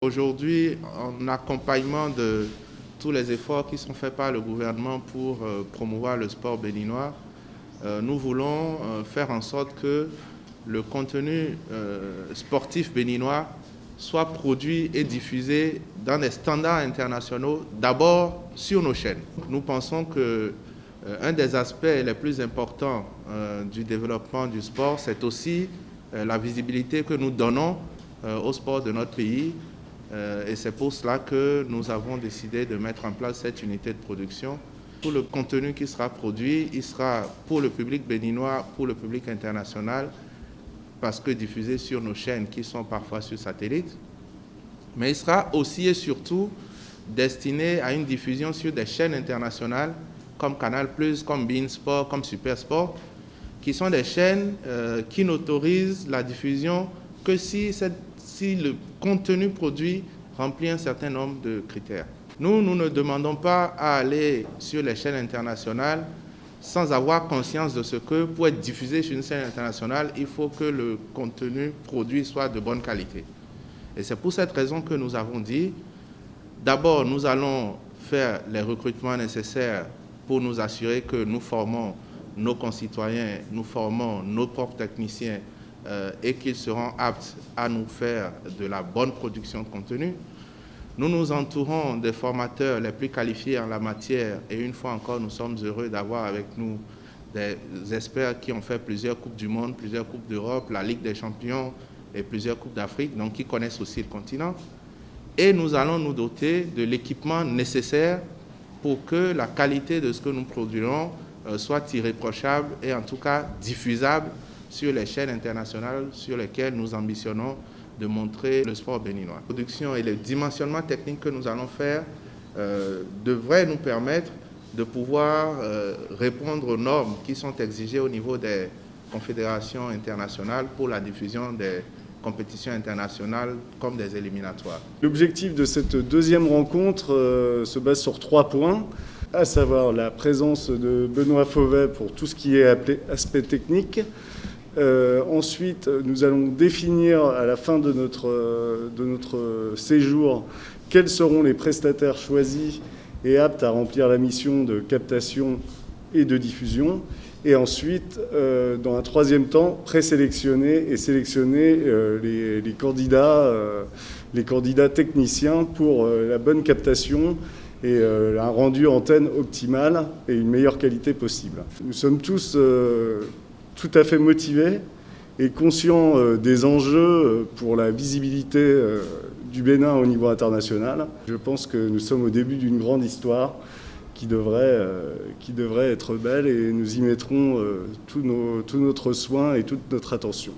Aujourd'hui, en accompagnement de tous les efforts qui sont faits par le gouvernement pour promouvoir le sport béninois, nous voulons faire en sorte que le contenu sportif béninois soit produit et diffusé dans des standards internationaux, d'abord sur nos chaînes. Nous pensons que un des aspects les plus importants du développement du sport, c'est aussi la visibilité que nous donnons au sport de notre pays. Et c'est pour cela que nous avons décidé de mettre en place cette unité de production. Tout le contenu qui sera produit, il sera pour le public béninois, pour le public international, parce que diffusé sur nos chaînes qui sont parfois sur satellite. Mais il sera aussi et surtout destiné à une diffusion sur des chaînes internationales comme Canal+, comme beIN Sport, comme Super Sport, qui sont des chaînes qui n'autorisent la diffusion que si le contenu produit remplit un certain nombre de critères. Nous ne demandons pas à aller sur les chaînes internationales sans avoir conscience de ce que pour être diffusé sur une chaîne internationale, il faut que le contenu produit soit de bonne qualité. Et c'est pour cette raison que nous avons dit, d'abord, nous allons faire les recrutements nécessaires pour nous assurer que nous formons nos concitoyens, nous formons nos propres techniciens et qu'ils seront aptes à nous faire de la bonne production de contenu. Nous nous entourons des formateurs les plus qualifiés en la matière et une fois encore, nous sommes heureux d'avoir avec nous des experts qui ont fait plusieurs Coupes du Monde, plusieurs Coupes d'Europe, la Ligue des Champions et plusieurs Coupes d'Afrique, donc qui connaissent aussi le continent. Et nous allons nous doter de l'équipement nécessaire pour que la qualité de ce que nous produirons soit irréprochable et en tout cas diffusable sur les chaînes internationales sur lesquelles nous ambitionnons de montrer le sport béninois. La production et le dimensionnement technique que nous allons faire devraient nous permettre de pouvoir répondre aux normes qui sont exigées au niveau des confédérations internationales pour la diffusion des compétitions internationales comme des éliminatoires. L'objectif de cette deuxième rencontre se base sur 3 points, à savoir la présence de Benoît Fauvet pour tout ce qui est aspect technique. Ensuite, nous allons définir à la fin de notre séjour quels seront les prestataires choisis et aptes à remplir la mission de captation et de diffusion. Et ensuite, dans un troisième temps, présélectionner et sélectionner les candidats techniciens pour la bonne captation et un rendu antenne optimal et une meilleure qualité possible. Nous sommes tous tout à fait motivés et conscients des enjeux pour la visibilité du Bénin au niveau international. Je pense que nous sommes au début d'une grande histoire qui devrait être belle et nous y mettrons tout notre soin et toute notre attention.